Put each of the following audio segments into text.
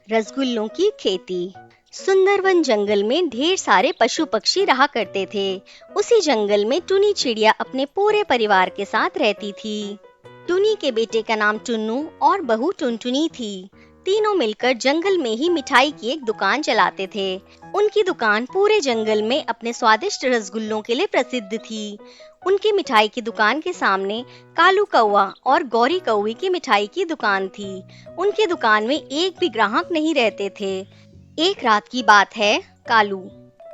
रसगुल्लों की खेती। सुंदरवन जंगल में ढेर सारे पशु पक्षी रहा करते थे। उसी जंगल में टुनी चिड़िया अपने पूरे परिवार के साथ रहती थी। टुनी के बेटे का नाम टुन्नू और बहू टुनटुनी थी। तीनों मिलकर जंगल में ही मिठाई की एक दुकान चलाते थे। उनकी दुकान पूरे जंगल में अपने स्वादिष्ट रसगुल्लों के लिए प्रसिद्ध थी। उनकी मिठाई की दुकान के सामने कालू कौवा और गौरी कौवी की मिठाई की दुकान थी। उनकी दुकान में एक भी ग्राहक नहीं रहते थे। एक रात की बात है। कालू,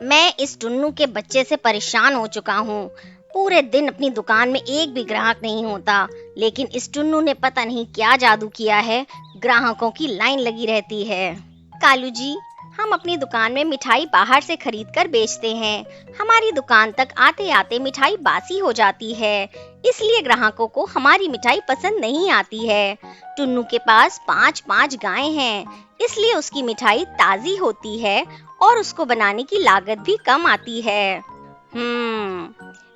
मैं इस टुन्नू के बच्चे से परेशान हो चुका हूँ। पूरे दिन अपनी दुकान में एक भी ग्राहक नहीं होता, लेकिन इस टुन्नू ने पता नहीं क्या जादू किया है, ग्राहकों की लाइन लगी रहती है। कालू जी, हम अपनी दुकान में मिठाई बाहर से खरीद कर बेचते हैं। हमारी दुकान तक आते आते मिठाई बासी हो जाती है, इसलिए ग्राहकों को हमारी मिठाई पसंद नहीं आती है। टुन्नू के पास 5-5 गायें हैं, इसलिए उसकी मिठाई ताजी होती है और उसको बनाने की लागत भी कम आती है।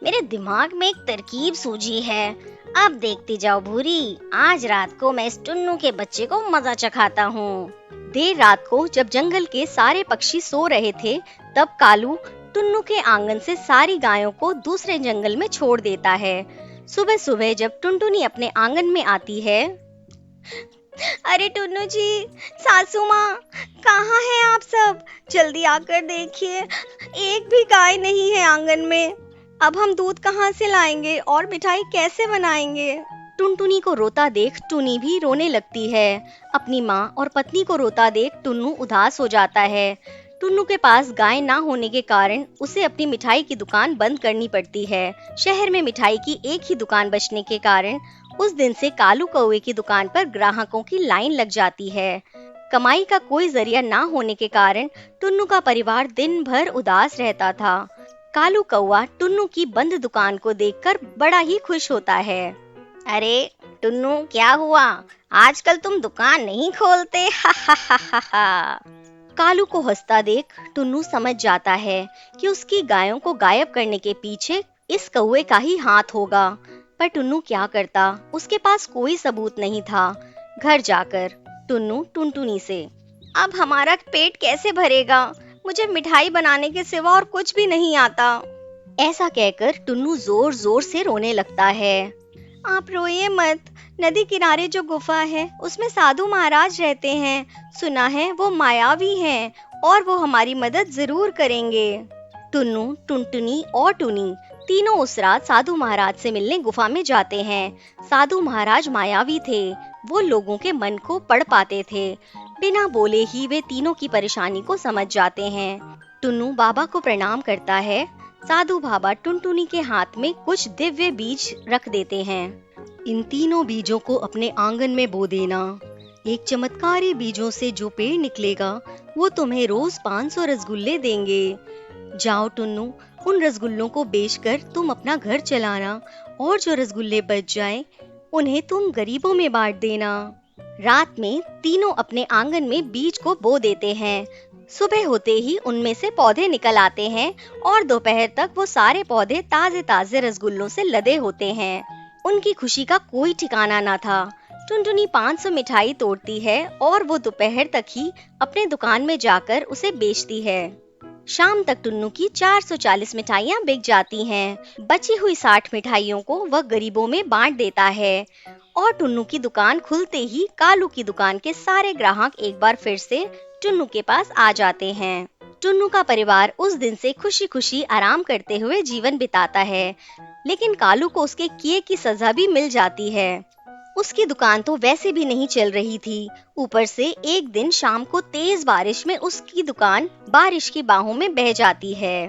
मेरे दिमाग में एक तरकीब सूझी है। अब देखती जाओ भूरी, आज रात को मैं इस टुन्नू के बच्चे को मजा चखाता हूँ। देर रात को जब जंगल के सारे पक्षी सो रहे थे, तब कालू टुन्नू के आंगन से सारी गायों को दूसरे जंगल में छोड़ देता है। सुबह सुबह जब टुनटुनी अपने आंगन में आती है, अरे टुन्नू जी, सासू माँ, कहाँ हैं आप सब? जल्दी आकर देखिए, एक भी गाय नहीं है आंगन में। अब हम दूध कहाँ से लाएंगे और मिठाई कैसे बनाएंगे? टुनटुनी को रोता देख टुनी भी रोने लगती है। अपनी माँ और पत्नी को रोता देख टुन्नू उदास हो जाता है। टुन्नू के पास गाय ना होने के कारण उसे अपनी मिठाई की दुकान बंद करनी पड़ती है। शहर में मिठाई की एक ही दुकान बचने के कारण उस दिन से कालू कौवे की दुकान पर ग्राहकों की लाइन लग जाती है। कमाई का कोई जरिया ना होने के कारण टुन्नू का परिवार दिन भर उदास रहता था। कालू कौवा टुन्नू की बंद दुकान को देखकर बड़ा ही खुश होता है। अरे टुन्नू, क्या हुआ? आजकल तुम दुकान नहीं खोलते? हा हा हा हा हा। कालू को हंसता देख टुन्नू समझ जाता है कि उसकी गायों को गायब करने के पीछे इस कौवे का ही हाथ होगा। पर टुन्नू क्या करता, उसके पास कोई सबूत नहीं था। घर जाकर टुन्नू टुनटुनी से, अब हमारा पेट कैसे भरेगा? मुझे मिठाई बनाने के सिवा और कुछ भी नहीं आता। ऐसा कहकर टुन्नू जोर जोर से रोने लगता है। आप रोइए मत, नदी किनारे जो गुफा है उसमें साधु महाराज रहते हैं। सुना है वो मायावी हैं और वो हमारी मदद जरूर करेंगे। टुन्नू, टुनटुनी और टुनी तीनों उस रात साधु महाराज से मिलने गुफा में जाते हैं। साधु महाराज मायावी थे, वो लोगों के मन को पढ़ पाते थे। बिना बोले ही वे तीनों की परेशानी को समझ जाते हैं। टुन्नू बाबा को प्रणाम करता है। साधु बाबा टुनटुनी के हाथ में कुछ दिव्य बीज रख देते हैं। इन तीनों बीजों को अपने आंगन में बो देना। एक चमत्कारी बीजों से जो पेड़ निकलेगा वो तुम्हें रोज 500 रसगुल्ले देंगे। जाओ टुन्नू, उन रसगुल्लों को बेचकर तुम अपना घर चलाना और जो रसगुल्ले बच जाएं, उन्हें तुम गरीबों में बांट देना। रात में तीनों अपने आंगन में बीज को बो देते हैं। सुबह होते ही उनमें से पौधे निकल आते हैं और दोपहर तक वो सारे पौधे ताजे ताजे रसगुल्लों से लदे होते हैं। उनकी खुशी का कोई ठिकाना ना था। टुनटुनी 500 मिठाई तोड़ती है और वो दोपहर तक ही अपने दुकान में जाकर उसे बेचती है। शाम तक टुन्नू की 440 मिठाइयाँ बिक जाती हैं। बची हुई 60 मिठाइयों को वह गरीबों में बांट देता है और टुन्नू की दुकान खुलते ही कालू की दुकान के सारे ग्राहक एक बार फिर से टुन्नू के पास आ जाते हैं। टुन्नू का परिवार उस दिन से खुशी खुशी आराम करते हुए जीवन बिताता है, लेकिन कालू को उसके किए की सजा भी मिल जाती है। उसकी दुकान तो वैसे भी नहीं चल रही थी, ऊपर से एक दिन शाम को तेज बारिश में उसकी दुकान बारिश की बाहों में बह जाती है।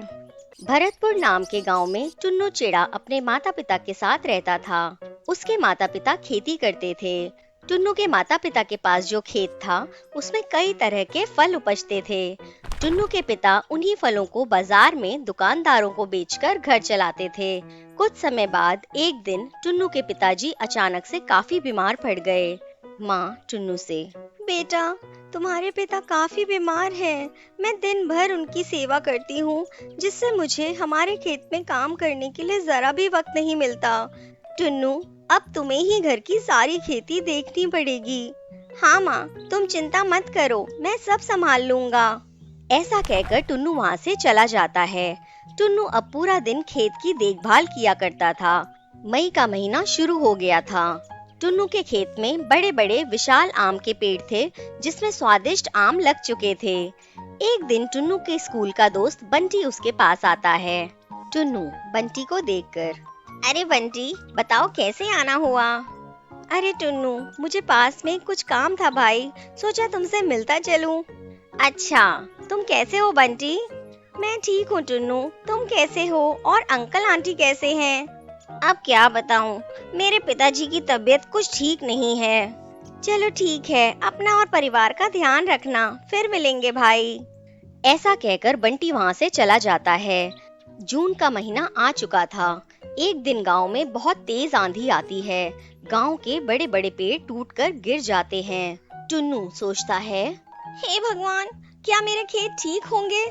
भरतपुर नाम के गांव में टुन्नू चिड़ा अपने माता पिता के साथ रहता था। उसके माता पिता खेती करते थे। टुन्नू के माता पिता के पास जो खेत था उसमें कई तरह के फल उपजते थे। टुन्नू के पिता उन्हीं फलों को बाजार में दुकानदारों को बेचकर घर चलाते थे। कुछ समय बाद एक दिन टुन्नू के पिताजी अचानक से काफी बीमार पड़ गए। माँ टुन्नू से, बेटा, तुम्हारे पिता काफी बीमार हैं। मैं दिन भर उनकी सेवा करती हूँ, जिससे मुझे हमारे खेत में काम करने के लिए जरा भी वक्त नहीं मिलता। टुन्नू, अब तुम्हें ही घर की सारी खेती देखनी पड़ेगी। हाँ माँ, तुम चिंता मत करो, मैं सब संभाल लूंगा। ऐसा कहकर टुन्नू वहाँ से चला जाता है। टुन्नू अब पूरा दिन खेत की देखभाल किया करता था। मई का महीना शुरू हो गया था। टुन्नू के खेत में बड़े बड़े विशाल आम के पेड़ थे, जिसमें स्वादिष्ट आम लग चुके थे। एक दिन टुन्नू के स्कूल का दोस्त बंटी उसके पास आता है। टुन्नू बंटी को देखकर, अरे बंटी, बताओ कैसे आना हुआ? अरे टुन्नू, मुझे पास में कुछ काम था भाई, सोचा तुमसे मिलता चलूं। अच्छा, तुम कैसे हो बंटी? मैं ठीक हूँ टुन्नू, तुम कैसे हो और अंकल आंटी कैसे हैं? अब क्या बताऊं, मेरे पिताजी की तबीयत कुछ ठीक नहीं है। चलो ठीक है, अपना और परिवार का ध्यान रखना, फिर मिलेंगे भाई। ऐसा कहकर बंटी वहाँ से चला जाता है। जून का महीना आ चुका था। एक दिन गांव में बहुत तेज आंधी आती है। गांव के बड़े बड़े पेड़ टूटकर गिर जाते हैं। टुन्नू सोचता है, हे भगवान, क्या मेरे खेत ठीक होंगे?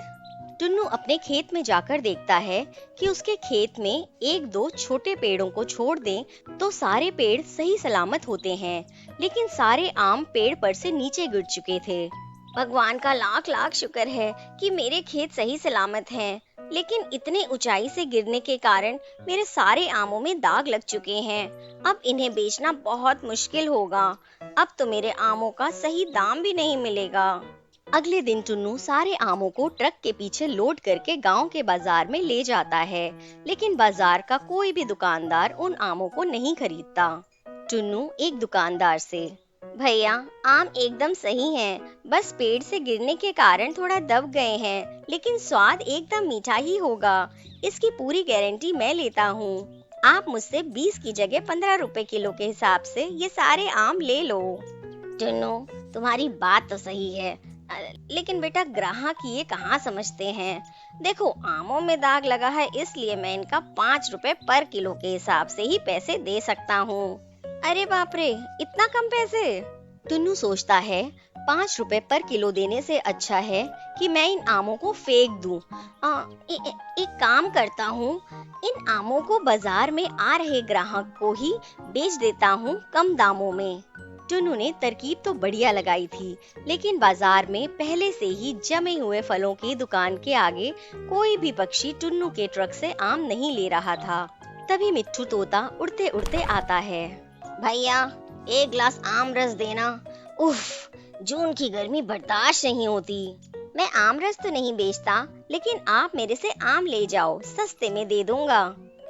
टुन्नू अपने खेत में जाकर देखता है कि उसके खेत में एक दो छोटे पेड़ों को छोड़ दें तो सारे पेड़ सही सलामत होते हैं, लेकिन सारे आम पेड़ पर से नीचे गिर चुके थे। भगवान का लाख लाख शुक्र है कि मेरे खेत सही सलामत हैं, लेकिन इतने ऊंचाई से गिरने के कारण मेरे सारे आमों में दाग लग चुके हैं। अब इन्हें बेचना बहुत मुश्किल होगा। अब तो मेरे आमों का सही दाम भी नहीं मिलेगा। अगले दिन टुन्नू सारे आमों को ट्रक के पीछे लोड करके गांव के बाजार में ले जाता है, लेकिन बाजार का कोई भी दुकानदार उन आमों को नहीं खरीदता। टुन्नू एक दुकानदार से, भैया, आम एकदम सही हैं, बस पेड़ से गिरने के कारण थोड़ा दब गए हैं, लेकिन स्वाद एकदम मीठा ही होगा। इसकी पूरी गारंटी मैं लेता हूँ। आप मुझसे 20 की जगह 15 रुपए किलो के हिसाब से ये सारे आम ले लो। टुन्नू, तुम्हारी बात तो सही है, लेकिन बेटा ग्राहक ये कहाँ समझते हैं। देखो, आमों में दाग लगा है, इसलिए मैं इनका 5 रुपए पर किलो के हिसाब से ही पैसे दे सकता हूँ। अरे बाप रे, इतना कम पैसे? टुन्नू सोचता है, 5 रुपए पर किलो देने से अच्छा है कि मैं इन आमों को फेंक दूं। एक काम करता हूँ, इन आमों को बाजार में आ रहे ग्राहक को ही बेच देता हूँ कम दामों में। टुन्नू ने तरकीब तो बढ़िया लगाई थी, लेकिन बाजार में पहले से ही जमे हुए फलों की दुकान के आगे कोई भी पक्षी टुन्नू के ट्रक से आम नहीं ले रहा था। तभी मिट्ठू तोता उड़ते उड़ते आता है। भैया, एक गिलास आम रस देना। उफ, जून की गर्मी बर्दाश्त नहीं होती। मैं आम रस तो नहीं बेचता, लेकिन आप मेरे से आम ले जाओ, सस्ते में दे दूंगा।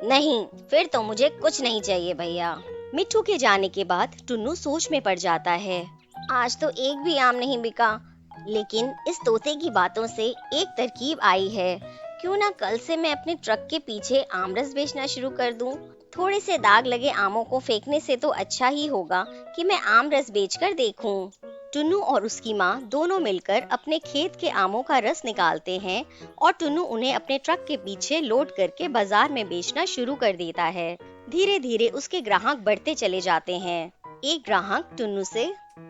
नहीं, फिर तो मुझे कुछ नहीं चाहिए भैया। मिट्ठू के जाने के बाद टुन्नू सोच में पड़ जाता है। आज तो एक भी आम नहीं बिका, लेकिन इस तोते की बातों से एक तरकीब आई है। क्यों ना कल से मैं अपने ट्रक के पीछे आमरस बेचना शुरू कर दूं। थोड़े से दाग लगे आमों को फेंकने से तो अच्छा ही होगा कि मैं आमरस बेचकर देखूं। टुन्नू और उसकी माँ दोनों मिलकर अपने खेत के आमों का रस निकालते हैं और टुन्नू उन्हें अपने ट्रक के पीछे लोड करके बाजार में बेचना शुरू कर देता है। धीरे धीरे उसके ग्राहक बढ़ते चले जाते हैं। एक ग्राहक टुन्नू से,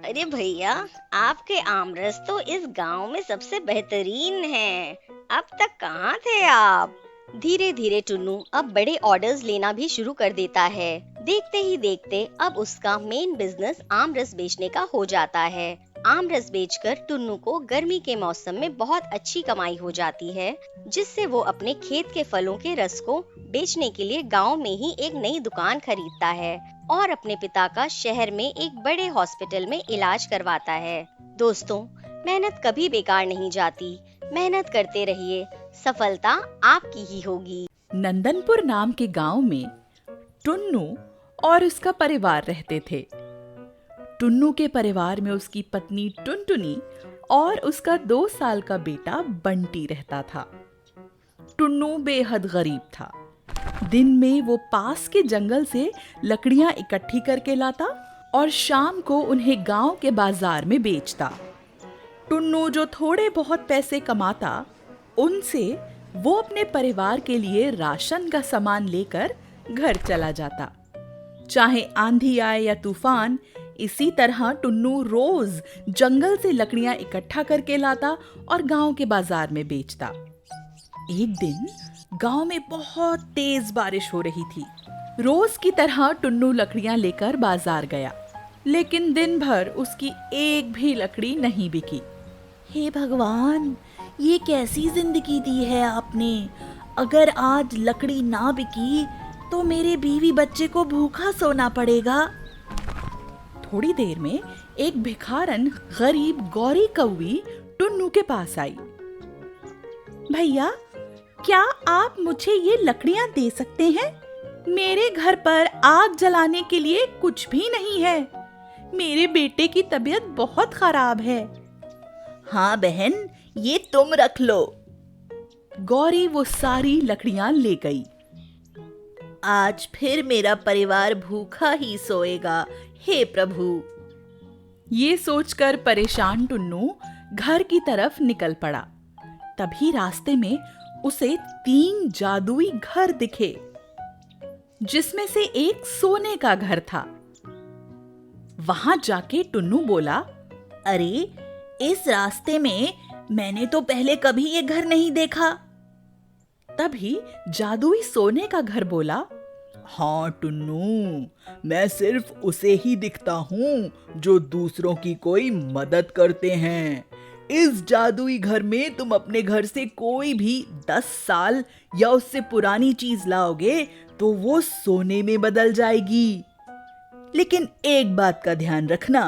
अरे भैया, आपके आमरस तो इस गांव में सबसे बेहतरीन है, अब तक कहाँ थे आप? धीरे धीरे टुन्नू अब बड़े ऑर्डर्स लेना भी शुरू कर देता है। देखते ही देखते अब उसका मेन बिजनेस आमरस बेचने का हो जाता है। आमरस बेचकर टुन्नू को गर्मी के मौसम में बहुत अच्छी कमाई हो जाती है, जिससे वो अपने खेत के फलों के रस को बेचने के लिए गांव में ही एक नई दुकान खरीदता है और अपने पिता का शहर में एक बड़े हॉस्पिटल में इलाज करवाता है। दोस्तों, मेहनत कभी बेकार नहीं जाती, मेहनत करते रहिए, सफलता आपकी ही होगी। नंदनपुर नाम के गांव में टुन्नू और उसका परिवार रहते थे। टुन्नू के परिवार में उसकी पत्नी टुनटुनी और उसका 2 साल का बेटा बंटी रहता था। टुन्नू बेहद गरीब था। दिन में वो पास के जंगल से लकड़ियां इकट्ठी करके लाता और शाम को उन्हें गांव के बाजार में बेचता। टुन्नू जो थोड़े बहुत पैसे कमाता, उनसे वो अपने परिवार के लिए राशन का सामान लेकर घर चला जाता। चाहे आंधी आए या तूफान, इसी तरह टुन्नू रोज जंगल से लकड़ियां इकट्ठा करके लाता और गांव के बाजार में बेचता। एक दिन गांव में बहुत तेज बारिश हो रही थी। रोज की तरह टुन्नू लकड़ियां लेकर बाजार गया, लेकिन दिन भर उसकी एक भी लकड़ी नहीं बिकी। हे भगवान, ये कैसी जिंदगी दी है आपने। अगर आज लकड़ी ना बिकी तो मेरे बीवी बच्चे को भूखा सोना पड़ेगा। थोड़ी देर में एक भिखारन गरीब गौरी कौवी टुन्नू के पास आई। भैया, क्या आप मुझे ये लकड़ियां दे सकते हैं? मेरे घर पर आग जलाने के लिए कुछ भी नहीं है। मेरे बेटे की तबीयत बहुत खराब है। हाँ बहन, ये तुम रख लो। गौरी वो सारी लकड़ियां ले गई। आज फिर मेरा परिवार भूखा ही सोएगा, हे प्रभु। ये सोचकर परेशान टुन्नू घर की तरफ निकल पड़ा। तभी रास्ते में उसे 3 जादुई घर दिखे, जिसमें से एक सोने का घर था। वहां जाके टुन्नू बोला, अरे, इस रास्ते में मैंने तो पहले कभी ये घर नहीं देखा। तभी जादुई सोने का घर बोला, हाँ टुन्नू, मैं सिर्फ उसे ही दिखता हूँ जो दूसरों की कोई मदद करते हैं। इस जादुई घर में तुम अपने घर से कोई भी 10 साल या उससे पुरानी चीज लाओगे तो वो सोने में बदल जाएगी। लेकिन एक बात का ध्यान रखना,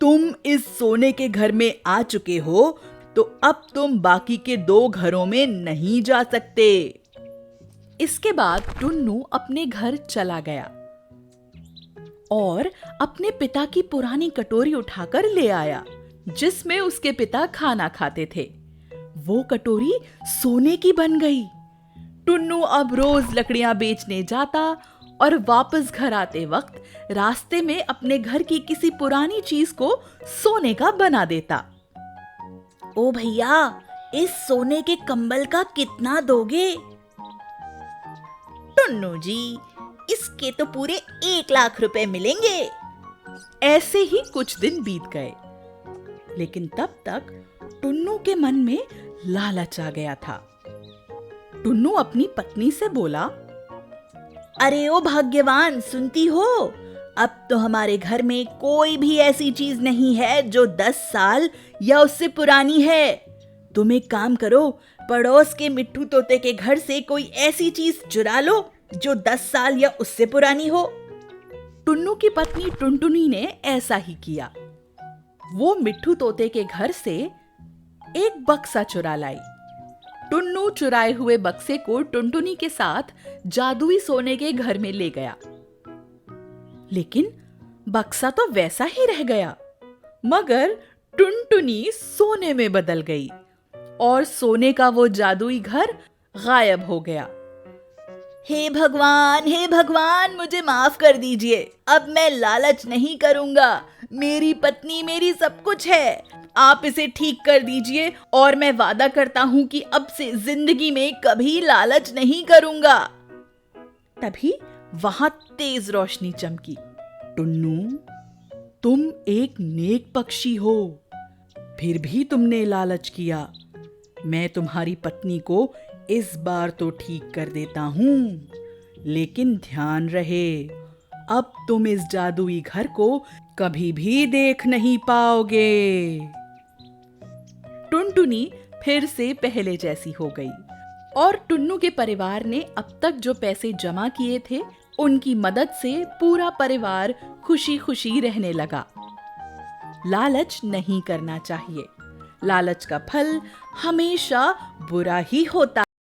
तुम इस सोने के घर में आ चुके हो तो अब तुम बाकी के 2 घरों में नहीं जा सकते। इसके बाद टुन्नू अपने घर चला गया और अपने पिता की पुरानी कटोरी उठाकर ले आया, जिसमें उसके पिता खाना खाते थे। वो कटोरी सोने की बन गई। टुन्नू अब रोज लकड़ियां बेचने जाता और वापस घर आते वक्त रास्ते में अपने घर की किसी पुरानी चीज को सोने का बना देता। ओ भैया, इस सोने के कंबल का कितना दोगे? टुन्नू जी, इसके तो पूरे 1 लाख रुपए मिलेंगे। ऐसे ही कुछ दिन बीत गए, लेकिन तब तक टुन्नू के मन में लालच आ गया था। टुन्नू अपनी पत्नी से बोला, अरे ओ भाग्यवान, सुनती हो? अब तो हमारे घर में कोई भी ऐसी चीज नहीं है जो 10 साल या उससे पुरानी है। तुम एक काम करो, पड़ोस के मिट्ठू तोते के घर से कोई ऐसी चीज चुरा लो जो 10 साल या उससे पुरानी हो। टुन्नू की पत्नी टुनटुनी ने ऐसा ही किया। वो मिट्ठू तोते के घर से एक बक्सा चुरा लाई। टुन्नू चुराए हुए बक्से को टुनटुनी के साथ जादुई सोने के घर में ले गया, लेकिन बक्सा तो वैसा ही रह गया, मगर टुनटुनी सोने में बदल गई और सोने का वो जादुई घर गायब हो गया। हे भगवान, मुझे माफ कर दीजिए। अब मैं लालच नहीं करूंगा। मेरी पत्नी मेरी सब कुछ है। आप इसे ठीक कर दीजिए और मैं वादा करता हूं कि अब से जिंदगी में कभी लालच नहीं करूंगा। तभी वहां तेज रोशनी चमकी। टुन्नू, तुम एक नेक पक्षी हो, फिर भी तुमने लालच किया। मैं तुम्हारी पत्नी को इस बार तो ठीक कर देता हूँ, लेकिन ध्यान रहे, अब तुम इस जादुई घर को कभी भी देख नहीं पाओगे। टुनटुनी फिर से पहले जैसी हो गई और टुन्नू के परिवार ने अब तक जो पैसे जमा किए थे, उनकी मदद से पूरा परिवार खुशी खुशी रहने लगा। लालच नहीं करना चाहिए। लालच का फल हमेशा बुरा ही होता